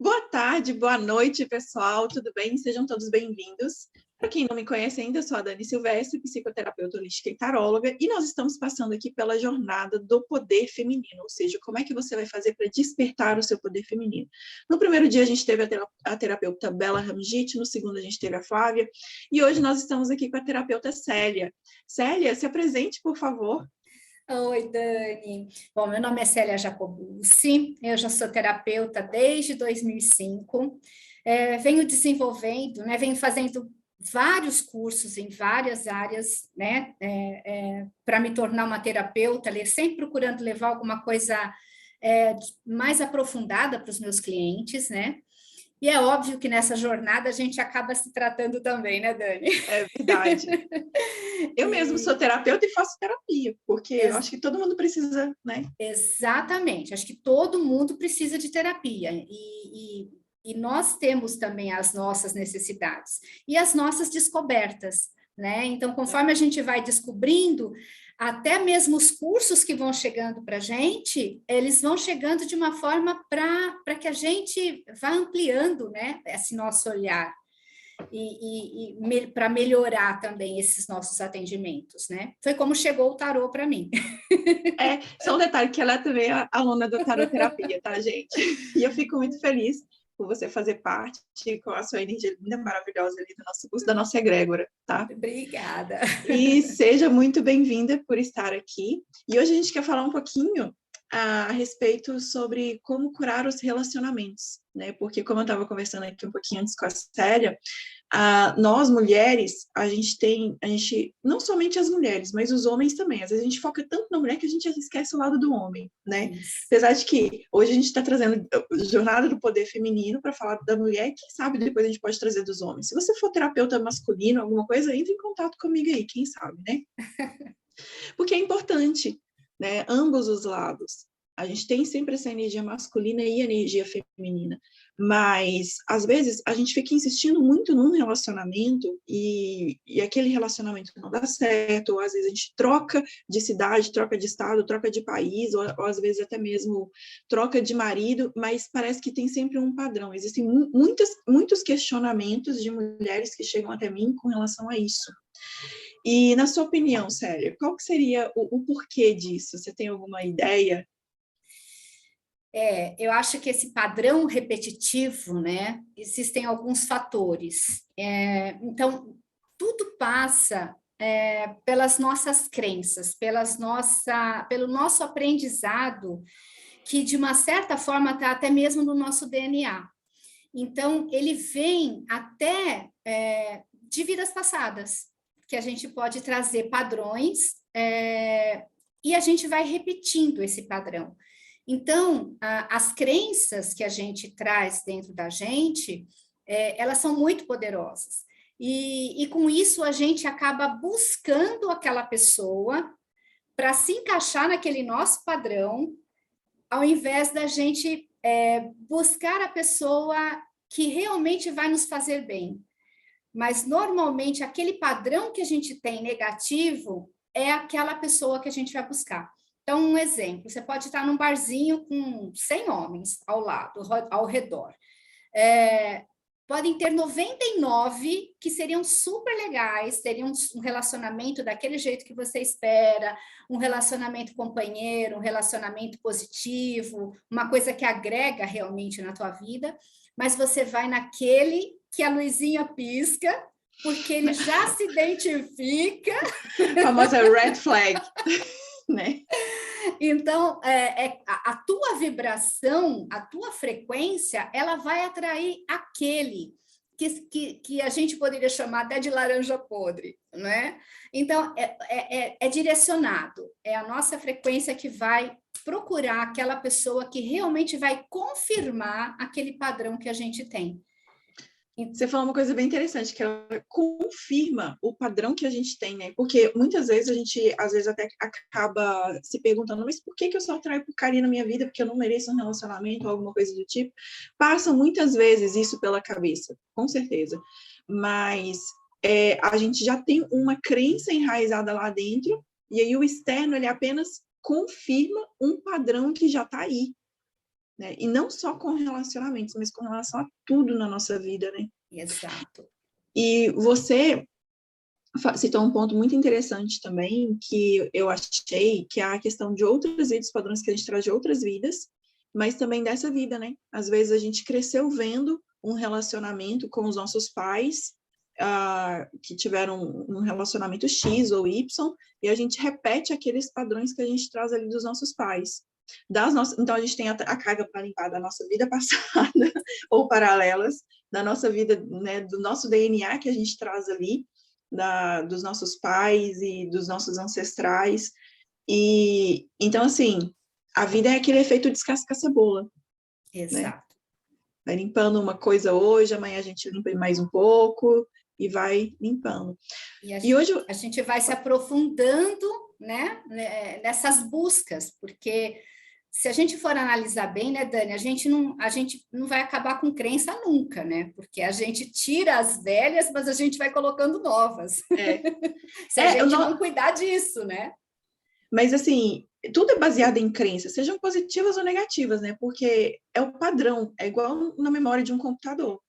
Boa tarde, boa noite, pessoal. Tudo bem? Sejam todos bem-vindos. Para quem não me conhece ainda, eu sou a Dani Silvestre, psicoterapeuta holística e taróloga, e nós estamos passando aqui pela jornada do poder feminino, ou seja, como é que você vai fazer para despertar o seu poder feminino. No primeiro dia a gente teve a terapeuta Bela Ramgit, no segundo a gente teve a Flávia, e hoje nós estamos aqui com a terapeuta Célia. Célia, se apresente, por favor. Oi, Dani. Bom, meu nome é Célia Jacobucci, eu já sou terapeuta desde 2005, venho desenvolvendo, venho fazendo vários cursos em várias áreas, para me tornar uma terapeuta, sempre procurando levar alguma coisa mais aprofundada para os meus clientes, né? E é óbvio que nessa jornada a gente acaba se tratando também, né, Dani? É verdade. Eu mesmo sou terapeuta e faço terapia, porque eu acho que todo mundo precisa, né? Exatamente, acho que todo mundo precisa de terapia e nós temos também as nossas necessidades e as nossas descobertas, né? Então, conforme a gente vai descobrindo, até mesmo os cursos que vão chegando para a gente, eles vão chegando de uma forma para que a gente vá ampliando, né, esse nosso olhar. Para melhorar também esses nossos atendimentos, né? Foi como chegou o tarô para mim. Só um detalhe, que ela também é aluna da taroterapia, tá, gente? E eu fico muito feliz por você fazer parte com a sua energia linda, maravilhosa ali do nosso curso, da nossa egrégora, tá? Obrigada. E seja muito bem-vinda por estar aqui. E hoje a gente quer falar um pouquinho a respeito sobre como curar os relacionamentos, né? Porque como eu estava conversando aqui um pouquinho antes com a Célia, nós mulheres, a gente, não somente as mulheres, mas os homens também, às vezes a gente foca tanto na mulher que a gente esquece o lado do homem, né? Isso. Apesar de que hoje a gente está trazendo jornada do poder feminino para falar da mulher, e quem sabe depois a gente pode trazer dos homens. Se você for terapeuta masculino, alguma coisa, entre em contato comigo aí, quem sabe, né? Porque é importante, né? Ambos os lados. A gente tem sempre essa energia masculina e energia feminina, mas às vezes a gente fica insistindo muito num relacionamento e aquele relacionamento não dá certo, ou às vezes a gente troca de cidade, troca de estado, troca de país, ou às vezes até mesmo troca de marido, mas parece que tem sempre um padrão. Existem muitos questionamentos de mulheres que chegam até mim com relação a isso. E, na sua opinião, Célia, qual que seria o porquê disso? Você tem alguma ideia? Eu acho que esse padrão repetitivo, né, existem alguns fatores. Então, tudo passa pelas nossas crenças, pelo nosso aprendizado, que de uma certa forma está até mesmo no nosso DNA. Então, ele vem até de vidas passadas, que a gente pode trazer padrões e a gente vai repetindo esse padrão. Então, as crenças que a gente traz dentro da gente, elas são muito poderosas. E com isso, a gente acaba buscando aquela pessoa para se encaixar naquele nosso padrão, ao invés da gente buscar a pessoa que realmente vai nos fazer bem. Mas, normalmente, aquele padrão que a gente tem negativo é aquela pessoa que a gente vai buscar. Então, um exemplo, você pode estar num barzinho com 100 homens ao redor. Podem ter 99 que seriam super legais, teriam um relacionamento daquele jeito que você espera, um relacionamento companheiro, um relacionamento positivo, uma coisa que agrega realmente na tua vida, mas você vai naquele que a luzinha pisca, porque ele já se identifica. A famosa red flag, né? Então, a tua vibração, a tua frequência, ela vai atrair aquele que a gente poderia chamar até de laranja podre, né? Então, é direcionado, é a nossa frequência que vai procurar aquela pessoa que realmente vai confirmar aquele padrão que a gente tem. Você falou uma coisa bem interessante, que ela confirma o padrão que a gente tem, né? Porque muitas vezes a gente, às vezes, até acaba se perguntando, mas por que eu só atraio porcaria na minha vida? Porque eu não mereço um relacionamento ou alguma coisa do tipo. Passa muitas vezes isso pela cabeça, com certeza. Mas a gente já tem uma crença enraizada lá dentro, e aí o externo, ele apenas confirma um padrão que já está aí. né? E não só com relacionamentos, mas com relação a tudo na nossa vida, né? Exato. E você citou um ponto muito interessante também, que eu achei, que é a questão de outras vidas, padrões que a gente traz de outras vidas, mas também dessa vida, né? Às vezes a gente cresceu vendo um relacionamento com os nossos pais, que tiveram um relacionamento X ou Y, e a gente repete aqueles padrões que a gente traz ali dos nossos pais. Então, a gente tem a carga para limpar da nossa vida passada, ou paralelas, da nossa vida, né, do nosso DNA que a gente traz ali, dos nossos pais e dos nossos ancestrais. E então, assim, a vida é aquele efeito descasca-cebola, né? Exato. Vai limpando uma coisa hoje, amanhã a gente limpa mais um pouco e vai limpando. E hoje a gente vai se aprofundando, né, nessas buscas, porque se a gente for analisar bem, né, Dani, a gente não vai acabar com crença nunca, né? Porque a gente tira as velhas, mas a gente vai colocando novas. Se a gente não cuidar disso, né? Mas, assim, tudo é baseado em crenças, sejam positivas ou negativas, né? Porque é o padrão, é igual na memória de um computador.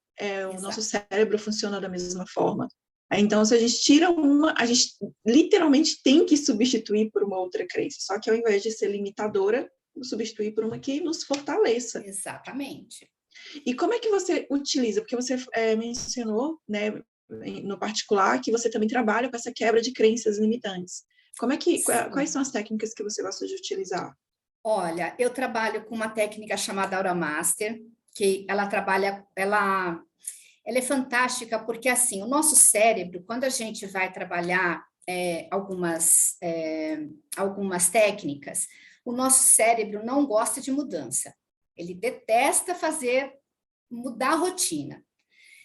O nosso cérebro funciona da mesma forma. Então, se a gente tira uma, a gente literalmente tem que substituir por uma outra crença. Só que ao invés de ser limitadora, substituir por uma que nos fortaleça. Exatamente. E como é que você utiliza? Porque você mencionou, né, no particular, que você também trabalha com essa quebra de crenças limitantes. Quais são as técnicas que você gosta de utilizar? Olha, eu trabalho com uma técnica chamada Aura Master, que ela é fantástica porque, assim, o nosso cérebro, quando a gente vai trabalhar algumas técnicas, o nosso cérebro não gosta de mudança. Ele detesta mudar a rotina.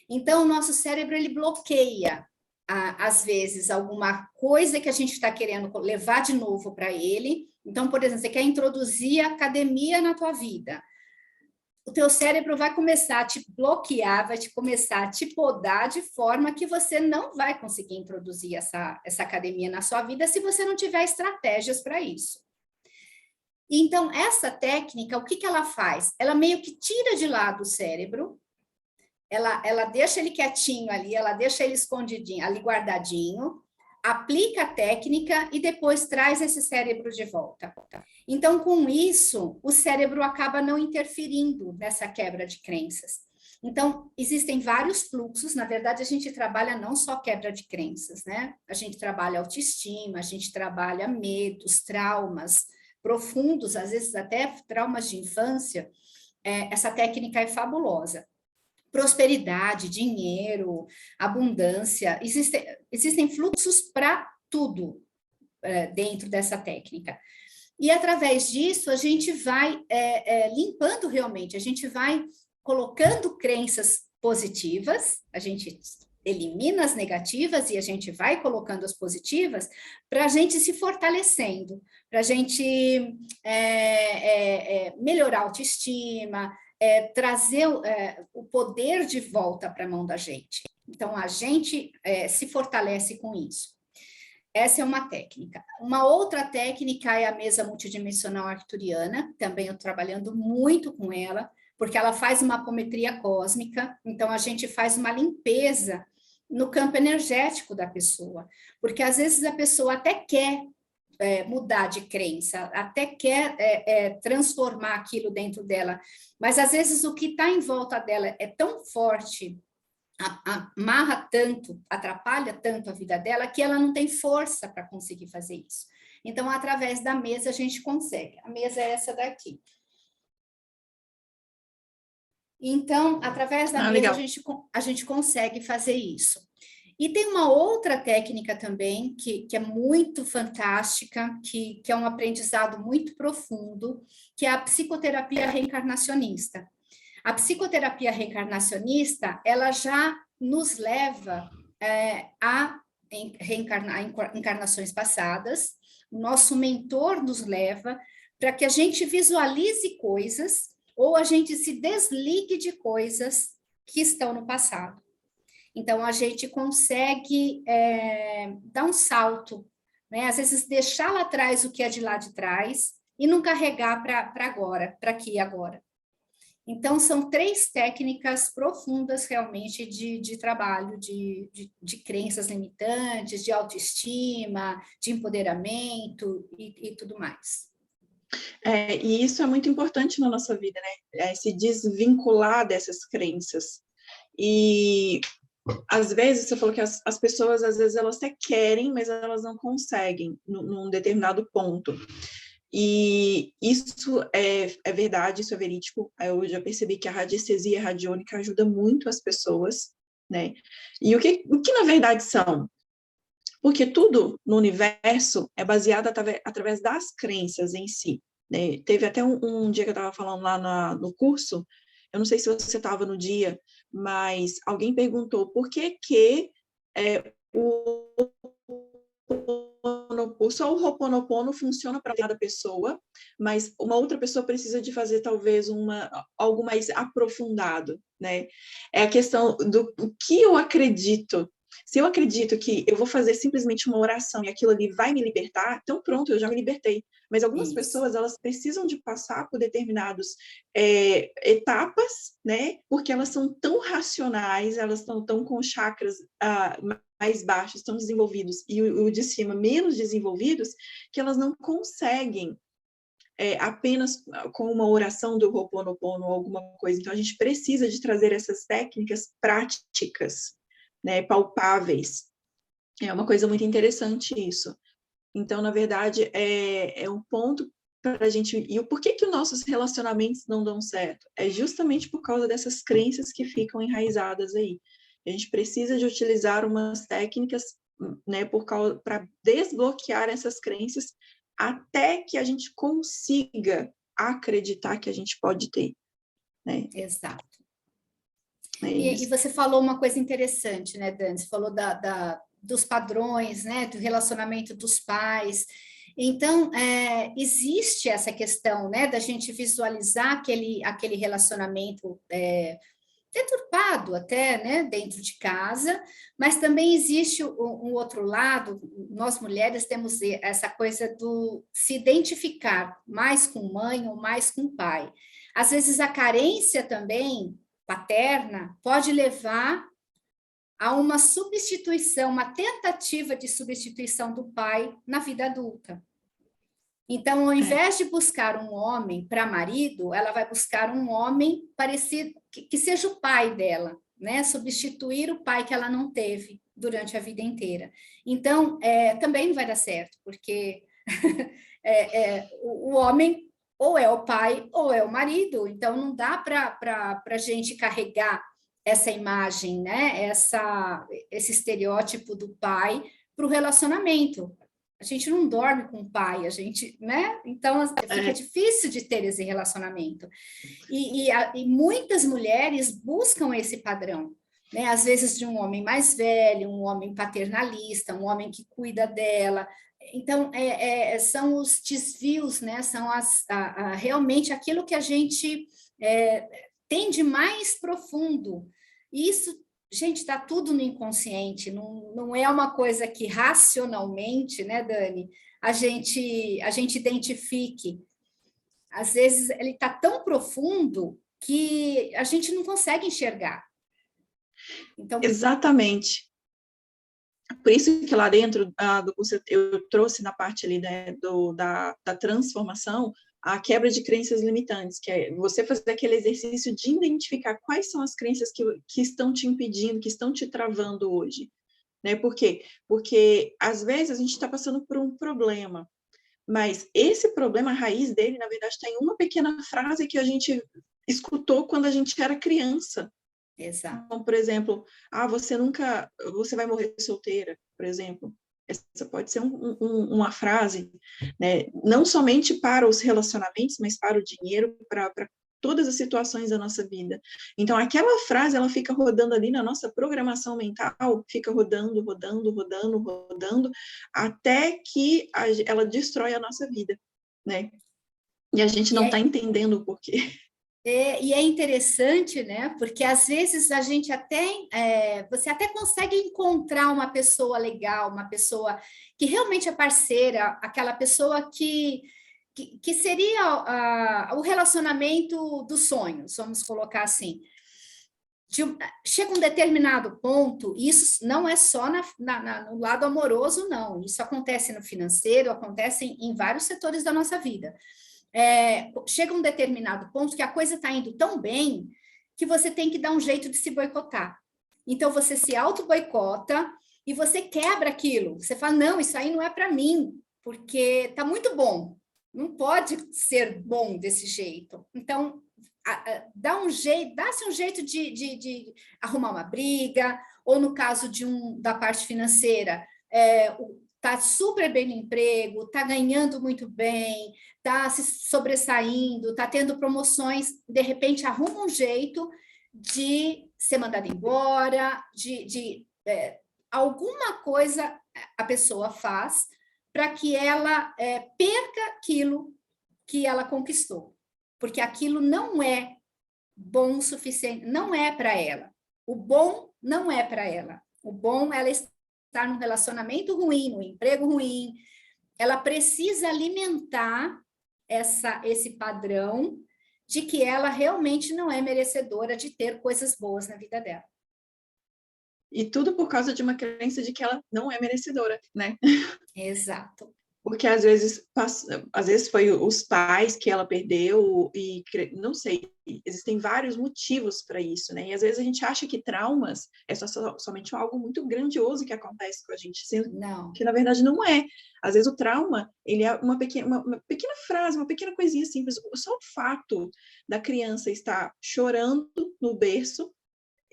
Então, o nosso cérebro, ele bloqueia, às vezes, alguma coisa que a gente está querendo levar de novo para ele. Então, por exemplo, você quer introduzir a academia na tua vida. O teu cérebro vai começar a te bloquear, vai começar a te podar de forma que você não vai conseguir introduzir essa academia na sua vida se você não tiver estratégias para isso. Então, essa técnica, o que ela faz? Ela meio que tira de lado o cérebro, ela deixa ele quietinho ali, ela deixa ele escondidinho, ali guardadinho, aplica a técnica e depois traz esse cérebro de volta. Então, com isso, o cérebro acaba não interferindo nessa quebra de crenças. Então, existem vários fluxos, na verdade, a gente trabalha não só quebra de crenças, né? A gente trabalha autoestima, a gente trabalha medos, traumas profundos, às vezes até traumas de infância. Essa técnica é fabulosa. Prosperidade, dinheiro, abundância, existem fluxos para tudo dentro dessa técnica. E através disso, a gente vai limpando realmente, a gente vai colocando crenças positivas, a gente elimina as negativas e a gente vai colocando as positivas para a gente se fortalecendo, para a gente melhorar a autoestima, trazer o poder de volta para a mão da gente. Então, a gente se fortalece com isso. Essa é uma técnica. Uma outra técnica é a mesa multidimensional arcturiana, também eu trabalhando muito com ela, porque ela faz uma apometria cósmica, então a gente faz uma limpeza no campo energético da pessoa, porque às vezes a pessoa até quer mudar de crença, até quer transformar aquilo dentro dela, mas às vezes o que está em volta dela é tão forte, amarra tanto, atrapalha tanto a vida dela, que ela não tem força para conseguir fazer isso. Então, através da mesa, a gente consegue. A mesa é essa daqui. Então, através da mesa, a gente consegue fazer isso. E tem uma outra técnica também, que é muito fantástica, que é um aprendizado muito profundo, que é a psicoterapia reencarnacionista. A psicoterapia reencarnacionista, ela já nos leva a encarnações passadas, o nosso mentor nos leva para que a gente visualize coisas ou a gente se desligue de coisas que estão no passado. Então, a gente consegue dar um salto, né? Às vezes deixar lá atrás o que é de lá de trás e não carregar para agora, para aqui e agora. Então, são 3 técnicas profundas realmente de trabalho, de crenças limitantes, de autoestima, de empoderamento e tudo mais. E isso é muito importante na nossa vida, né? Se desvincular dessas crenças. E às vezes, você falou que as pessoas, às vezes, elas até querem, mas elas não conseguem num determinado ponto. E isso é verdade, isso é verídico. Eu já percebi que a radiestesia radiônica ajuda muito as pessoas, né? E o que na verdade são? Porque tudo no universo é baseado através das crenças em si, né? Teve até um dia que eu estava falando lá no curso, eu não sei se você estava no dia, mas alguém perguntou por que só o Ho'oponopono funciona para cada pessoa, mas uma outra pessoa precisa de fazer talvez algo mais aprofundado, né? É a questão do que eu acredito. Se eu acredito que eu vou fazer simplesmente uma oração e aquilo ali vai me libertar, então pronto, eu já me libertei. Mas algumas pessoas, elas precisam de passar por determinadas etapas, né? Porque elas são tão racionais, elas estão tão com chakras mais baixos, tão desenvolvidos, e o de cima menos desenvolvidos, que elas não conseguem apenas com uma oração do Ho'oponopono ou alguma coisa. Então, a gente precisa de trazer essas técnicas práticas, né, palpáveis. É uma coisa muito interessante isso. Então, na verdade, é um ponto para a gente... E o porquê que os nossos relacionamentos não dão certo? É justamente por causa dessas crenças que ficam enraizadas aí. A gente precisa de utilizar umas técnicas, né, para desbloquear essas crenças até que a gente consiga acreditar que a gente pode ter, né? Exato. E você falou uma coisa interessante, né, Dani? Você falou dos padrões, né, do relacionamento dos pais. Então, existe essa questão, né, da gente visualizar aquele relacionamento deturpado até, né, dentro de casa, mas também existe um outro lado. Nós mulheres temos essa coisa do se identificar mais com mãe ou mais com pai. Às vezes a carência também paterna pode levar a uma substituição, uma tentativa de substituição do pai na vida adulta. Então, ao invés de buscar um homem para marido, ela vai buscar um homem parecido, que seja o pai dela, né? Substituir o pai que ela não teve durante a vida inteira. Então, também não vai dar certo, porque o homem ou é o pai ou é o marido, então não dá para a gente carregar essa imagem, né? Esse estereótipo do pai para o relacionamento. A gente não dorme com o pai, a gente, né? Então fica difícil de ter esse relacionamento. E muitas mulheres buscam esse padrão, né? Às vezes de um homem mais velho, um homem paternalista, um homem que cuida dela. Então, são os desvios, né? São realmente aquilo que a gente tem de mais profundo. E isso, gente, está tudo no inconsciente, não é uma coisa que racionalmente, né, Dani, a gente identifique. Às vezes ele está tão profundo que a gente não consegue enxergar. Então... Exatamente. Por isso que lá dentro do curso eu trouxe na parte ali, né, da transformação a quebra de crenças limitantes, que é você fazer aquele exercício de identificar quais são as crenças que estão te impedindo, que estão te travando hoje. Né? Por quê? Porque, às vezes, a gente está passando por um problema, mas esse problema, a raiz dele, na verdade, está em uma pequena frase que a gente escutou quando a gente era criança. Exato. Então, por exemplo, você vai morrer solteira, por exemplo. Essa pode ser uma frase, né? Não somente para os relacionamentos, mas para o dinheiro, para todas as situações da nossa vida. Então, aquela frase, ela fica rodando ali na nossa programação mental, fica rodando, até que ela destrói a nossa vida, né? E a gente não está entendendo o porquê. E é interessante, né? Porque às vezes a gente você até consegue encontrar uma pessoa legal, uma pessoa que realmente é parceira, aquela pessoa que que seria o relacionamento dos sonhos, vamos colocar assim. Chega um determinado ponto, e isso não é só no lado amoroso, não. Isso acontece no financeiro, acontece em vários setores da nossa vida. Chega um determinado ponto que a coisa está indo tão bem que você tem que dar um jeito de se boicotar. Então, você se auto-boicota e você quebra aquilo. Você fala, não, isso aí não é para mim, porque está muito bom. Não pode ser bom desse jeito. Então, dá-se um jeito de arrumar uma briga, ou no caso da parte financeira, está super bem no emprego, está ganhando muito bem, está se sobressaindo, está tendo promoções, de repente arruma um jeito de ser mandado embora, alguma coisa a pessoa faz para que ela perca aquilo que ela conquistou. Porque aquilo não é bom o suficiente, não é para ela. O bom não é para ela. O bom é ela estar num relacionamento ruim, num emprego ruim. Ela precisa alimentar esse padrão de que ela realmente não é merecedora de ter coisas boas na vida dela. E tudo por causa de uma crença de que ela não é merecedora, né? Exato. Porque às vezes foi os pais que ela perdeu e não sei, existem vários motivos para isso, né? E às vezes a gente acha que traumas é somente algo muito grandioso que acontece com a gente, sendo que na verdade não é. Às vezes o trauma, ele é uma pequena frase, uma pequena coisinha simples. Só o fato da criança estar chorando no berço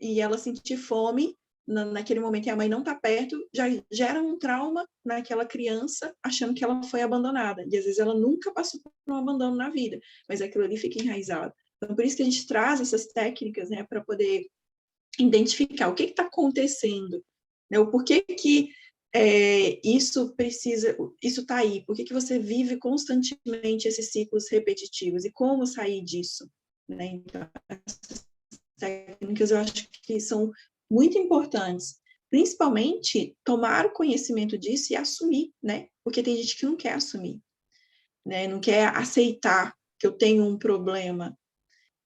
e ela sentir fome naquele momento e a mãe não está perto, já gera um trauma naquela criança, achando que ela foi abandonada. E às vezes ela nunca passou por um abandono na vida, mas aquilo ali fica enraizado. Então, por isso que a gente traz essas técnicas, né, para poder identificar o que está acontecendo, né, o porquê que isso está aí, por que você vive constantemente esses ciclos repetitivos e como sair disso, né? Então, essas técnicas eu acho que são muito importantes, principalmente tomar o conhecimento disso e assumir, né? Porque tem gente que não quer assumir, né? Não quer aceitar que eu tenho um problema.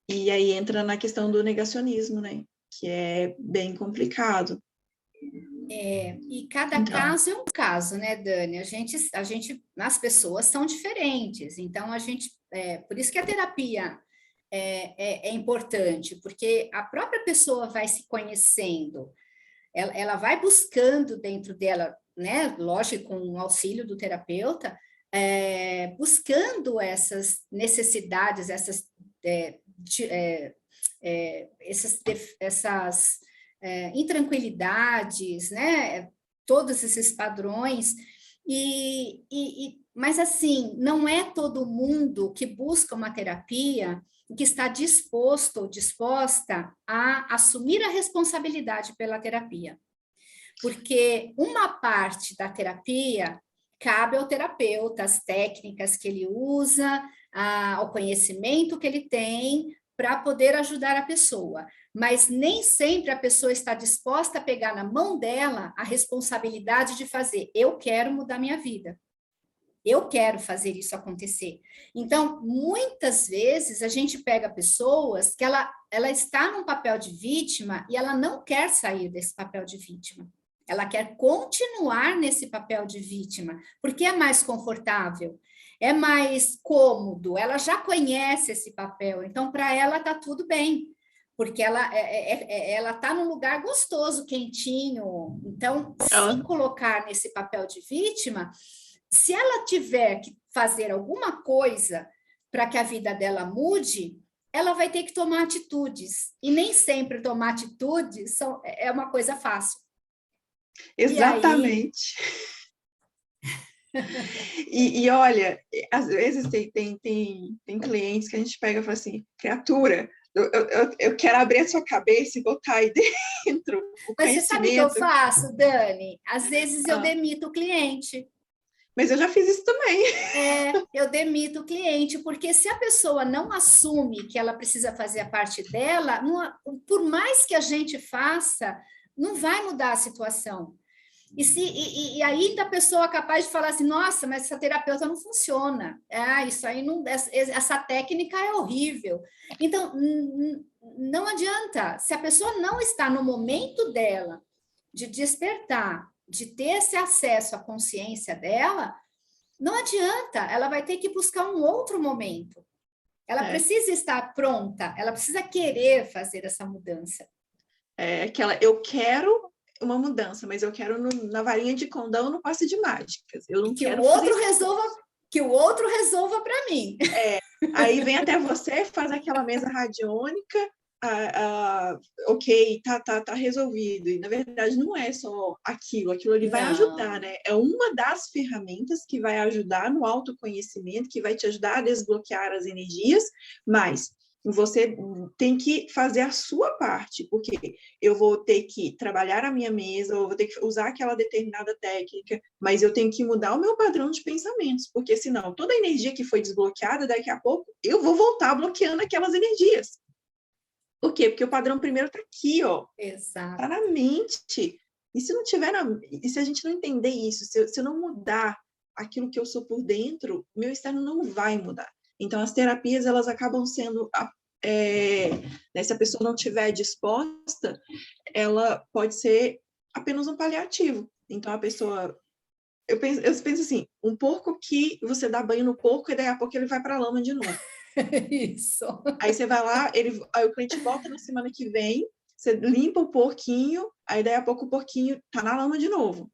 E aí entra na questão do negacionismo, né? Que é bem complicado. E cada caso é um caso, né, Dani? As pessoas são diferentes, então por isso que a terapia é importante, porque a própria pessoa vai se conhecendo, ela vai buscando dentro dela, né, lógico, com o auxílio do terapeuta, buscando essas necessidades, essas intranquilidades, né, todos esses padrões, mas assim, não é todo mundo que busca uma terapia que está disposto ou disposta a assumir a responsabilidade pela terapia. Porque uma parte da terapia cabe ao terapeuta, as técnicas que ele usa, o conhecimento que ele tem para poder ajudar a pessoa. Mas nem sempre a pessoa está disposta a pegar na mão dela a responsabilidade de fazer, eu quero mudar minha vida. Eu quero fazer isso acontecer. Então, muitas vezes, a gente pega pessoas que ela está num papel de vítima e ela não quer sair desse papel de vítima. Ela quer continuar nesse papel de vítima, porque é mais confortável, é mais cômodo, ela já conhece esse papel, então, para ela está tudo bem, porque ela está num lugar gostoso, quentinho. Então, se colocar nesse papel de vítima... Se ela tiver que fazer alguma coisa para que a vida dela mude, ela vai ter que tomar atitudes. E nem sempre tomar atitudes é uma coisa fácil. Exatamente. E olha, às vezes tem clientes que a gente pega e fala assim, criatura, eu quero abrir a sua cabeça e botar aí dentro o Mas você sabe o que eu faço, Dani? Às vezes eu demito o cliente. Mas eu já fiz isso também. Eu demito o cliente, porque se a pessoa não assume que ela precisa fazer a parte dela, por mais que a gente faça, não vai mudar a situação. E ainda a pessoa é capaz de falar assim, nossa, mas essa terapeuta não funciona. Isso aí não, essa técnica é horrível. Então, não adianta. Se a pessoa não está no momento dela de despertar, de ter esse acesso à consciência dela, não adianta. Ela vai ter que buscar um outro momento. Ela precisa estar pronta, ela precisa querer fazer essa mudança. Eu quero uma mudança, mas eu quero na varinha de condão, no passe de mágicas. Eu não quero que o outro resolva para mim. Aí vem até você, faz aquela mesa radiônica, ok, tá resolvido. E na verdade não é só aquilo ali vai ajudar, né? É uma das ferramentas que vai ajudar no autoconhecimento, que vai te ajudar a desbloquear as energias, mas você tem que fazer a sua parte, porque eu vou ter que trabalhar a minha mesa, eu vou ter que usar aquela determinada técnica, mas eu tenho que mudar o meu padrão de pensamentos, porque senão toda a energia que foi desbloqueada, daqui a pouco eu vou voltar bloqueando aquelas energias. Por quê? Porque o padrão primeiro está aqui, ó. Exato. Está na mente. E se não tiver e se a gente não entender isso, se eu não mudar aquilo que eu sou por dentro, meu externo não vai mudar. Então, as terapias, elas acabam sendo, né, se a pessoa não estiver disposta, ela pode ser apenas um paliativo. Então, a pessoa... Eu penso assim, um porco que você dá banho no porco e daí a pouco ele vai para a lama de novo. Isso. Aí você vai lá, aí o cliente volta na semana que vem, você limpa o porquinho, aí daí a pouco o porquinho tá na lama de novo.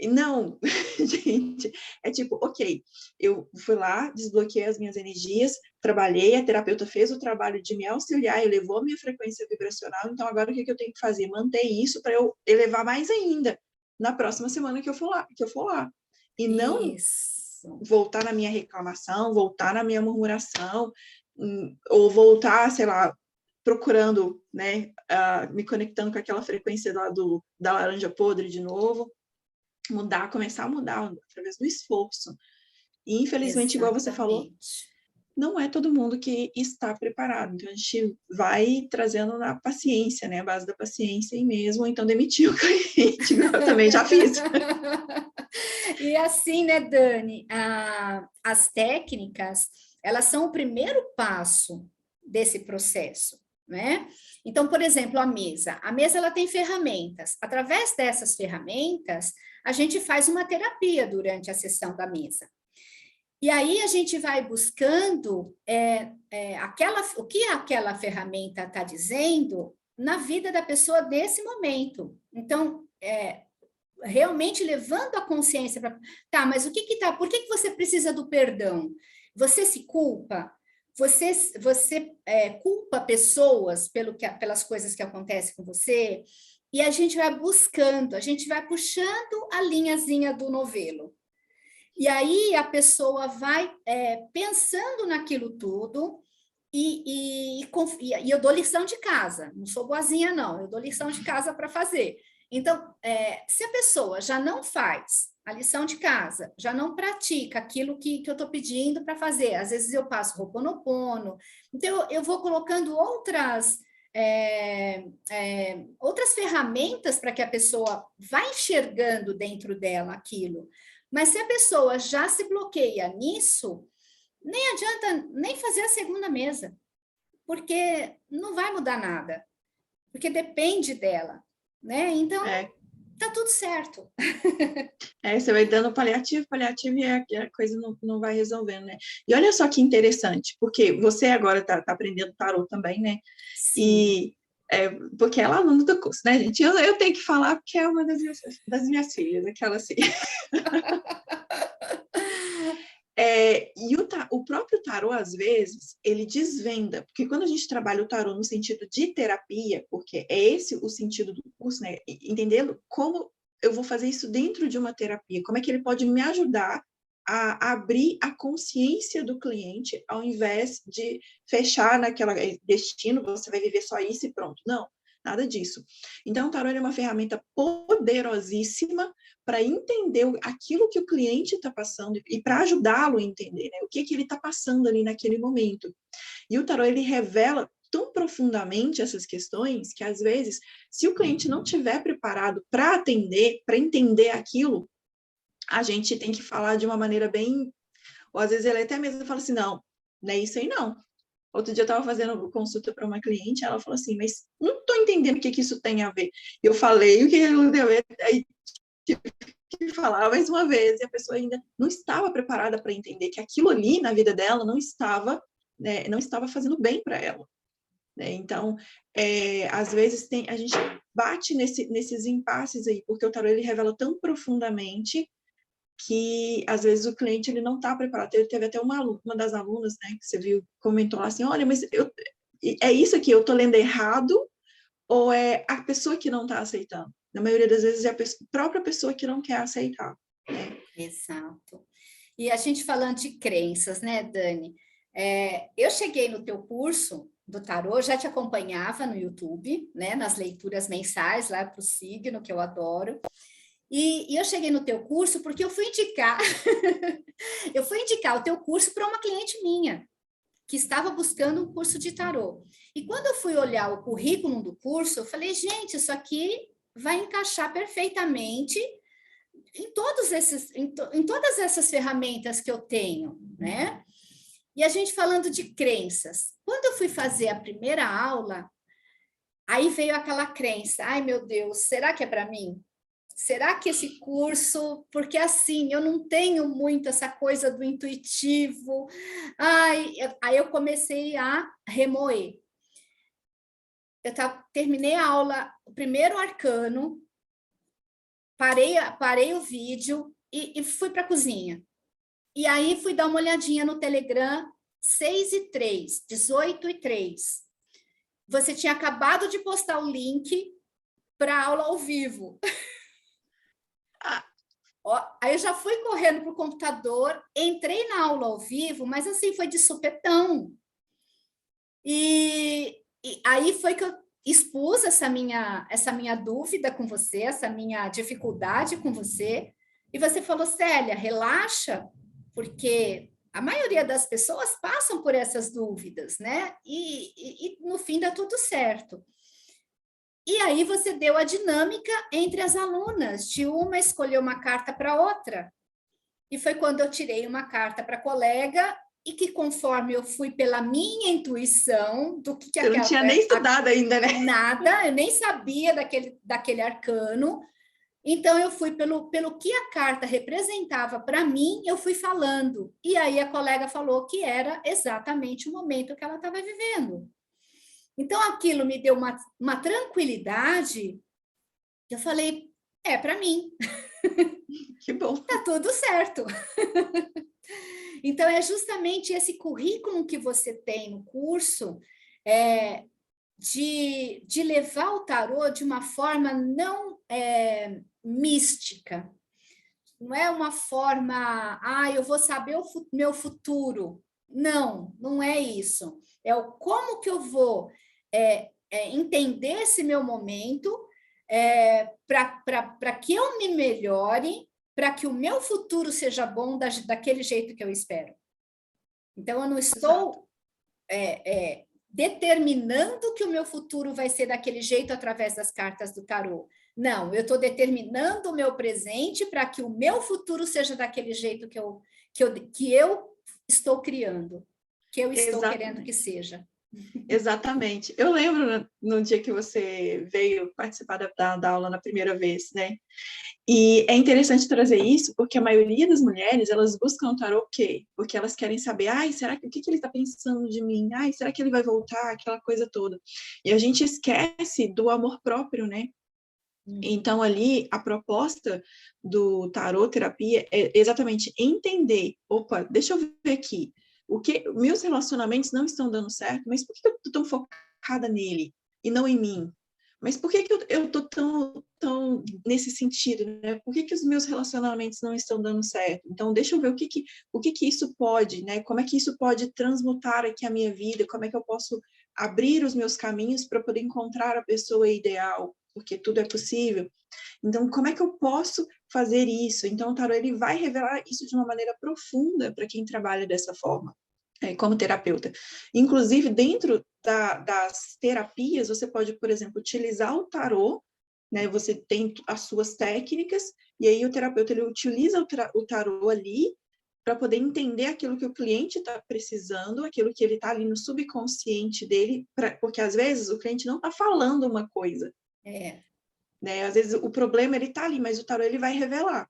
E não, gente, é tipo, ok, eu fui lá, desbloqueei as minhas energias, trabalhei, a terapeuta fez o trabalho de me auxiliar, elevou a minha frequência vibracional, então agora o que eu tenho que fazer? Manter isso para eu elevar mais ainda na próxima semana que eu for lá. E não voltar na minha reclamação, voltar na minha murmuração, ou voltar, sei lá, procurando, né, me conectando com aquela frequência lá da laranja podre de novo. Começar a mudar através do esforço. E, infelizmente, igual você falou, não é todo mundo que está preparado. Então, a gente vai trazendo na paciência, né? A base da paciência e mesmo, ou então demitir o cliente, igual eu também já fiz. E assim, né, Dani, as técnicas, elas são o primeiro passo desse processo, né? Então, por exemplo, a mesa ela tem ferramentas. Através dessas ferramentas, a gente faz uma terapia durante a sessão da mesa. E aí a gente vai buscando o que aquela ferramenta está dizendo na vida da pessoa nesse momento. Então, realmente levando a consciência para... Tá, mas por que você precisa do perdão? Você se culpa? Você culpa pessoas pelas coisas que acontecem com você? E a gente vai buscando, a gente vai puxando a linhazinha do novelo. E aí a pessoa vai pensando naquilo tudo e eu dou lição de casa, não sou boazinha não, eu dou lição de casa para fazer. Então, se a pessoa já não faz a lição de casa, já não pratica aquilo que eu estou pedindo para fazer, às vezes eu passo Ho'oponopono, então eu vou colocando outras ferramentas para que a pessoa vá enxergando dentro dela aquilo. Mas se a pessoa já se bloqueia nisso, nem adianta nem fazer a segunda mesa, porque não vai mudar nada, porque depende dela, né? Então, tá tudo certo. Você vai dando paliativo e a coisa não vai resolvendo, né? E olha só que interessante, porque você agora tá aprendendo tarô também, né? Sim. E porque ela é aluna do curso, né, gente? Eu tenho que falar porque é uma das minhas filhas, aquela assim. E o próprio tarô, às vezes, ele desvenda, porque quando a gente trabalha o tarô no sentido de terapia, porque é esse o sentido do curso, né? Entendendo como eu vou fazer isso dentro de uma terapia, como é que ele pode me ajudar a abrir a consciência do cliente, ao invés de fechar naquela destino, você vai viver só isso e pronto. Não, nada disso. Então, o tarô é uma ferramenta poderosíssima para entender aquilo que o cliente está passando e para ajudá-lo a entender, né, o que ele está passando ali naquele momento. E o tarô, ele revela tão profundamente essas questões que, às vezes, se o cliente não estiver preparado para atender, para entender aquilo, a gente tem que falar de uma maneira bem... Ou, às vezes, ele até mesmo fala assim, não é isso aí, não. Outro dia eu estava fazendo consulta para uma cliente, ela falou assim, mas não estou entendendo o que isso tem a ver. Eu falei o que ele deu, aí tive que falar mais uma vez, e a pessoa ainda não estava preparada para entender que aquilo ali na vida dela não estava, né, não estava fazendo bem para ela. Né? Então, às vezes a gente bate nesses impasses aí, porque o tarô ele revela tão profundamente que às vezes o cliente ele não está preparado. Teve até uma das alunas, né, que você viu, comentou lá assim, olha, mas é isso aqui, eu estou lendo errado, ou é a pessoa que não está aceitando? Na maioria das vezes é a própria pessoa que não quer aceitar. Né? Exato. E a gente falando de crenças, né, Dani? Eu cheguei no teu curso do tarô, já te acompanhava no YouTube, né, nas leituras mensais lá para o signo, que eu adoro. E eu cheguei no teu curso porque eu fui indicar eu fui indicar o teu curso para uma cliente minha que estava buscando um curso de tarô. E quando eu fui olhar o currículo do curso, eu falei, gente, isso aqui vai encaixar perfeitamente em todas essas ferramentas que eu tenho, né? E a gente falando de crenças. Quando eu fui fazer a primeira aula, aí veio aquela crença, ai meu Deus, será que é para mim? Será que esse curso, porque assim, eu não tenho muito essa coisa do intuitivo. Aí eu comecei a remoer. Terminei a aula, o primeiro arcano, parei o vídeo e fui para a cozinha. E aí fui dar uma olhadinha no Telegram, 6:03, 18:03. Você tinha acabado de postar o link para a aula ao vivo. Aí eu já fui correndo para o computador, entrei na aula ao vivo, mas assim, foi de supetão. E aí foi que eu expus essa minha dúvida com você, essa minha dificuldade com você, e você falou, Célia, relaxa, porque a maioria das pessoas passam por essas dúvidas, né? E no fim dá tudo certo. E aí você deu a dinâmica entre as alunas, de uma escolher uma carta para outra. E foi quando eu tirei uma carta para a colega e que conforme eu fui pela minha intuição do que Você não tinha nem estudado ainda, né? Nada, eu nem sabia daquele arcano. Então eu fui pelo que a carta representava para mim, eu fui falando. E aí a colega falou que era exatamente o momento que ela estava vivendo. Então aquilo me deu uma tranquilidade. Eu falei, é para mim. Que bom. Tá tudo certo. Então, é justamente esse currículo que você tem no curso de levar o tarô de uma forma não mística. Não é uma forma, eu vou saber o meu futuro. Não, não é isso. É o como que eu vou entender esse meu momento para que eu me melhore, para que o meu futuro seja bom daquele jeito que eu espero. Então, eu não estou determinando que o meu futuro vai ser daquele jeito através das cartas do tarô. Não, eu estou determinando o meu presente para que o meu futuro seja daquele jeito que eu estou criando, que eu estou querendo que seja. Exatamente. Eu lembro no dia que você veio participar da aula na primeira vez, né? E é interessante trazer isso, porque a maioria das mulheres, elas buscam o tarô o quê? Porque elas querem saber, será que o que ele está pensando de mim? Será que ele vai voltar? Aquela coisa toda. E a gente esquece do amor próprio, né? Então, ali, a proposta do tarô terapia é exatamente entender, opa, deixa eu ver aqui, meus relacionamentos não estão dando certo, mas por que eu estou tão focada nele e não em mim? Mas por que eu estou tão nesse sentido, né? Por que os meus relacionamentos não estão dando certo? Então, deixa eu ver o que isso pode, né? Como é que isso pode transmutar aqui a minha vida? Como é que eu posso abrir os meus caminhos para poder encontrar a pessoa ideal? Porque tudo é possível. Então, como é que eu posso fazer isso? Então, o tarô ele vai revelar isso de uma maneira profunda para quem trabalha dessa forma. como terapeuta. Inclusive, dentro das terapias, você pode, por exemplo, utilizar o tarô, né? Você tem as suas técnicas, e aí o terapeuta ele utiliza o tarô ali para poder entender aquilo que o cliente está precisando, aquilo que ele está ali no subconsciente dele, porque às vezes o cliente não está falando uma coisa. Né? Às vezes o problema ele está ali, mas o tarô ele vai revelar.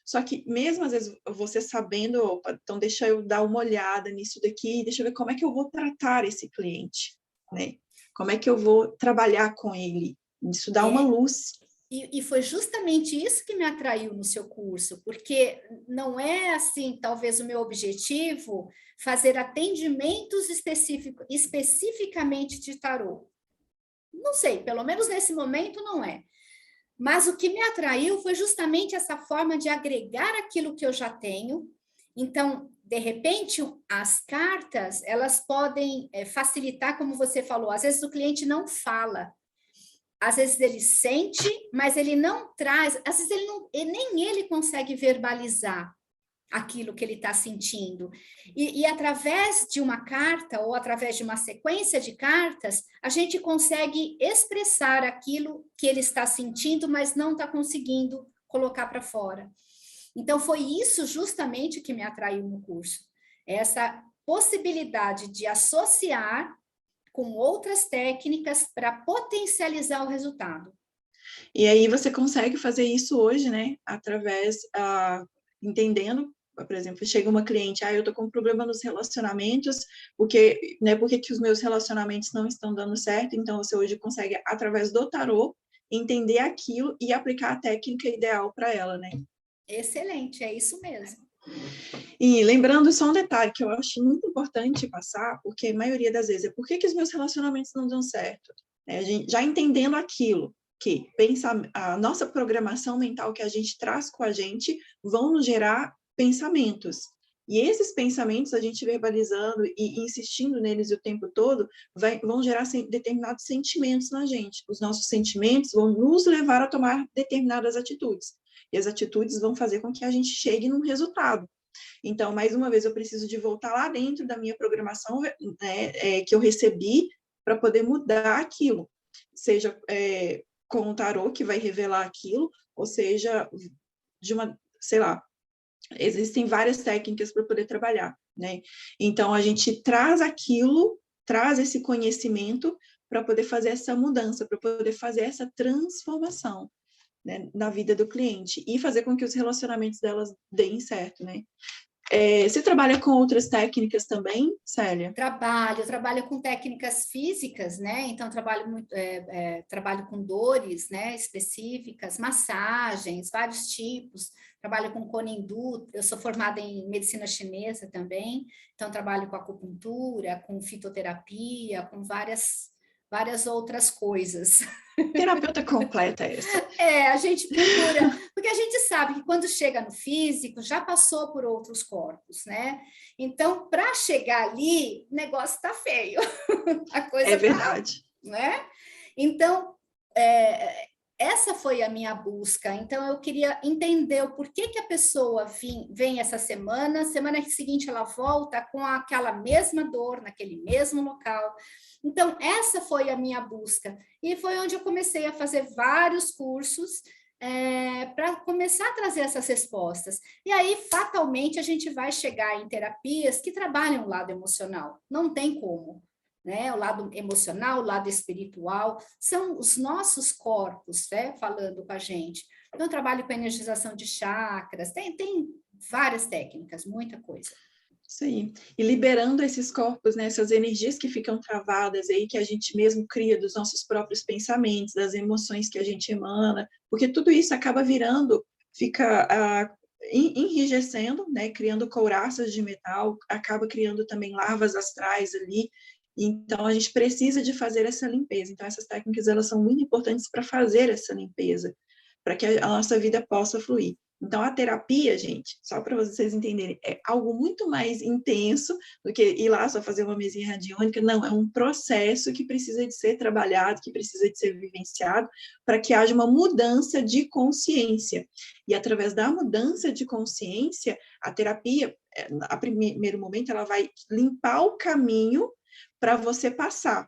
Só que mesmo às vezes você sabendo, opa, então deixa eu dar uma olhada nisso daqui, deixa eu ver como é que eu vou tratar esse cliente, né? Como é que eu vou trabalhar com ele? Isso dá uma luz. E foi justamente isso que me atraiu no seu curso, porque não é assim, talvez o meu objetivo, fazer atendimentos especificamente de tarô. Não sei, pelo menos nesse momento não é. Mas o que me atraiu foi justamente essa forma de agregar aquilo que eu já tenho. Então, de repente, as cartas, elas podem facilitar, como você falou, às vezes o cliente não fala, às vezes ele sente, mas ele não traz, às vezes nem ele consegue verbalizar aquilo que ele está sentindo. E através de uma carta ou através de uma sequência de cartas, a gente consegue expressar aquilo que ele está sentindo, mas não está conseguindo colocar para fora. Então, foi isso justamente que me atraiu no curso. Essa possibilidade de associar com outras técnicas para potencializar o resultado. E aí você consegue fazer isso hoje, né? Através, entendendo, por exemplo, chega uma cliente, eu tô com um problema nos relacionamentos, porque, né, por que os meus relacionamentos não estão dando certo? Então, você hoje consegue, através do tarô, entender aquilo e aplicar a técnica ideal para ela, né? Excelente, é isso mesmo. E lembrando só um detalhe que eu acho muito importante passar, porque a maioria das vezes é por que os meus relacionamentos não dão certo? A gente, já entendendo aquilo, que a nossa programação mental que a gente traz com a gente vão nos gerar pensamentos. E esses pensamentos, a gente verbalizando e insistindo neles o tempo todo, vão gerar determinados sentimentos na gente. Os nossos sentimentos vão nos levar a tomar determinadas atitudes. E as atitudes vão fazer com que a gente chegue num resultado. Então, mais uma vez, eu preciso de voltar lá dentro da minha programação, né, que eu recebi, para poder mudar aquilo. Seja com o tarô, que vai revelar aquilo, ou seja, de uma, sei lá, existem várias técnicas para poder trabalhar, né? Então, a gente traz aquilo, traz esse conhecimento para poder fazer essa mudança, para poder fazer essa transformação, né, na vida do cliente e fazer com que os relacionamentos delas deem certo, né? Você trabalha com outras técnicas também, Célia? Trabalho com técnicas físicas, né? Então, trabalho com dores, né, específicas, massagens, vários tipos. Trabalho com Konindu, eu sou formada em medicina chinesa também, então trabalho com acupuntura, com fitoterapia, com várias outras coisas. Terapeuta completa essa. A gente procura, porque a gente sabe que quando chega no físico, já passou por outros corpos, né? Então, para chegar ali, o negócio tá feio. A coisa é verdade. né? Então, essa foi a minha busca. Então, eu queria entender o porquê que a pessoa vem essa semana seguinte ela volta com aquela mesma dor, naquele mesmo local. Então, essa foi a minha busca. E foi onde eu comecei a fazer vários cursos para começar a trazer essas respostas. E aí, fatalmente, a gente vai chegar em terapias que trabalham o lado emocional. Não tem como. Né? O lado emocional, o lado espiritual, são os nossos corpos, né? Falando com a gente. Então, eu trabalho com energização de chakras, tem várias técnicas, muita coisa. Isso aí. E liberando esses corpos, né, essas energias que ficam travadas aí, que a gente mesmo cria dos nossos próprios pensamentos, das emoções que a gente emana, porque tudo isso acaba fica enrijecendo, né, criando couraças de metal, acaba criando também larvas astrais ali. Então, a gente precisa de fazer essa limpeza. Então, essas técnicas, elas são muito importantes para fazer essa limpeza, para que a nossa vida possa fluir. Então, a terapia, gente, só para vocês entenderem, é algo muito mais intenso do que ir lá só fazer uma mesinha radiônica. Não, é um processo que precisa de ser trabalhado, que precisa de ser vivenciado, para que haja uma mudança de consciência. E através da mudança de consciência, a terapia, a primeiro momento, ela vai limpar o caminho para você passar.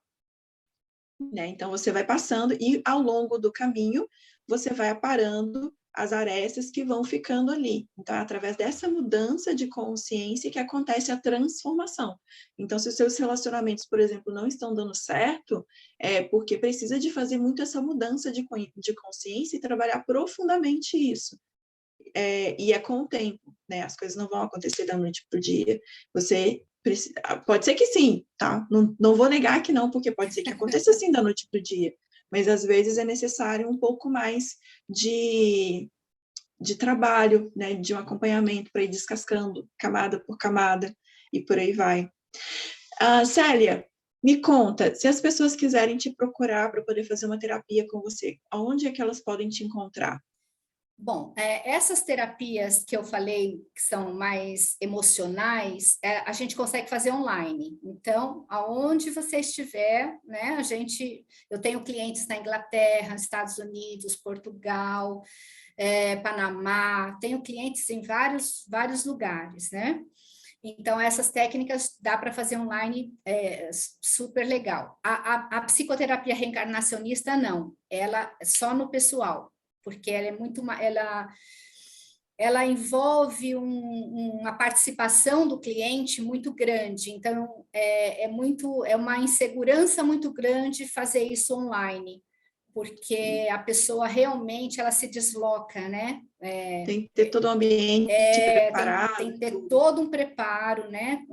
Né? Então, você vai passando e, ao longo do caminho, você vai aparando as arestas que vão ficando ali. Então, é através dessa mudança de consciência que acontece a transformação. Então, se os seus relacionamentos, por exemplo, não estão dando certo, é porque precisa de fazer muito essa mudança de consciência e trabalhar profundamente isso. E é com o tempo, né? As coisas não vão acontecer da noite para o dia. Você pode ser que sim, tá? Não vou negar que não, porque pode ser que aconteça assim da noite para o dia. Mas às vezes é necessário um pouco mais de trabalho, né? De um acompanhamento para ir descascando camada por camada e por aí vai. Célia, me conta, se as pessoas quiserem te procurar para poder fazer uma terapia com você, aonde é que elas podem te encontrar? Bom, essas terapias que eu falei, que são mais emocionais, a gente consegue fazer online. Então, aonde você estiver, né? Eu tenho clientes na Inglaterra, Estados Unidos, Portugal, Panamá, tenho clientes em vários lugares, né? Então, essas técnicas dá para fazer online, super legal. A psicoterapia reencarnacionista, não, ela é só no pessoal, porque ela é muito, ela envolve uma participação do cliente muito grande, então é uma insegurança muito grande fazer isso online, porque a pessoa realmente ela se desloca, né? Tem que ter todo o ambiente preparado. Tem que ter todo um preparo, né?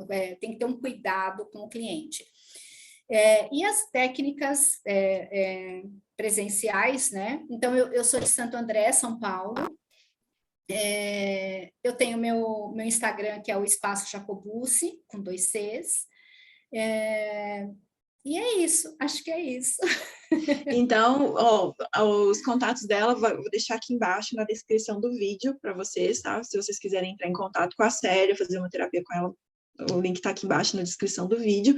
Tem que ter um cuidado com o cliente. E as técnicas presenciais, né? Então, eu sou de Santo André, São Paulo. Eu tenho meu Instagram, que é o Espaço Jacobucci, com 2 Cs. E é isso, acho que é isso. Então, os contatos dela, vou deixar aqui embaixo na descrição do vídeo para vocês, tá? Se vocês quiserem entrar em contato com a Célia, fazer uma terapia com ela, o link está aqui embaixo na descrição do vídeo.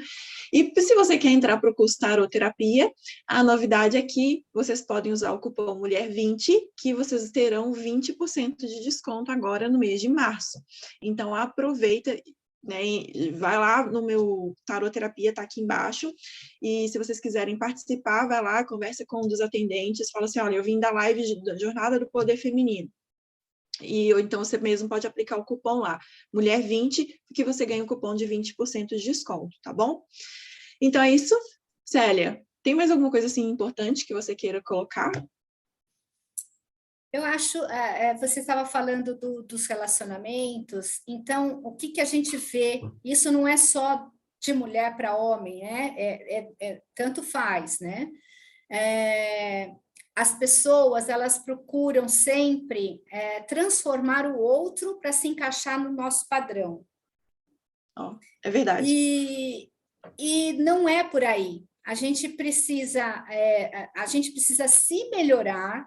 E se você quer entrar para o curso Taroterapia, a novidade é que vocês podem usar o cupom Mulher20, que vocês terão 20% de desconto agora no mês de março. Então, aproveita, né, vai lá no meu Taroterapia, tá aqui embaixo, e se vocês quiserem participar, vai lá, conversa com um dos atendentes, fala assim, olha, eu vim da live da Jornada do Poder Feminino. Ou então você mesmo pode aplicar o cupom lá, Mulher20, que você ganha um cupom de 20% de desconto, tá bom? Então é isso. Célia, tem mais alguma coisa assim importante que você queira colocar? Eu acho, você estava falando dos relacionamentos, então, o que a gente vê? Isso não é só de mulher para homem, né? Tanto faz, né? As pessoas, elas procuram sempre transformar o outro para se encaixar no nosso padrão. É verdade. E não é por aí. A gente precisa se melhorar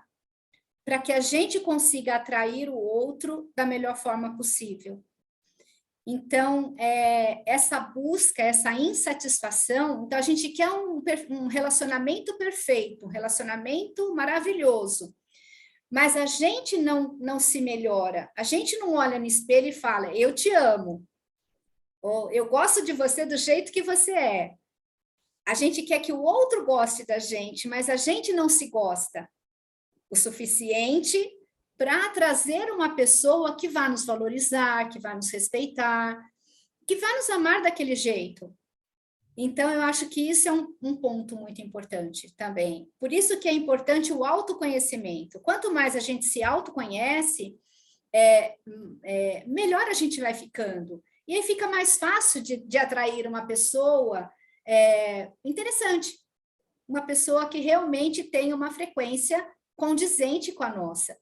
para que a gente consiga atrair o outro da melhor forma possível. Então, essa busca, essa insatisfação, então a gente quer um relacionamento perfeito, um relacionamento maravilhoso, mas a gente não se melhora, a gente não olha no espelho e fala, eu te amo, ou eu gosto de você do jeito que você é. A gente quer que o outro goste da gente, mas a gente não se gosta o suficiente para trazer uma pessoa que vai nos valorizar, que vai nos respeitar, que vai nos amar daquele jeito. Então, eu acho que isso é um ponto muito importante também. Por isso que é importante o autoconhecimento. Quanto mais a gente se autoconhece, melhor a gente vai ficando. E aí fica mais fácil de atrair uma pessoa interessante, uma pessoa que realmente tem uma frequência condizente com a nossa.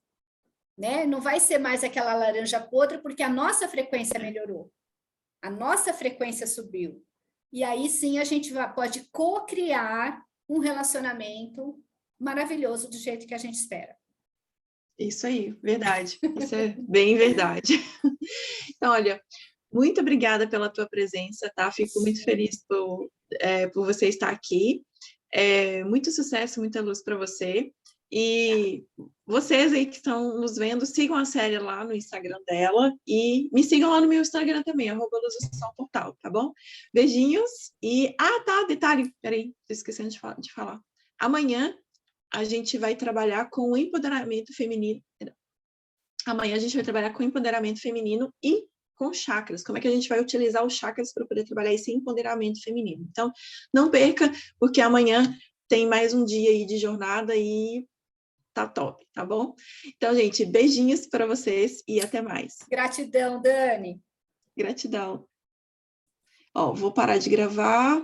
Né? Não vai ser mais aquela laranja podre, porque a nossa frequência melhorou. A nossa frequência subiu. E aí sim a gente pode co-criar um relacionamento maravilhoso do jeito que a gente espera. Isso aí, verdade. Isso é bem verdade. Então, olha, muito obrigada pela tua presença, tá? Fico muito feliz por você estar aqui. Muito sucesso, muita luz para você. E vocês aí que estão nos vendo, sigam a série lá no Instagram dela e me sigam lá no meu Instagram também, @luzdosolportal, tá bom? Beijinhos e... Ah, tá, detalhe, peraí, tô esquecendo de falar. Amanhã a gente vai trabalhar com o empoderamento feminino. Amanhã a gente vai trabalhar com empoderamento feminino e com chakras. Como é que a gente vai utilizar os chakras para poder trabalhar esse empoderamento feminino? Então, não perca, porque amanhã tem mais um dia aí de jornada e tá top, tá bom? Então, gente, beijinhos para vocês e até mais. Gratidão, Dani. Gratidão. Ó, vou parar de gravar.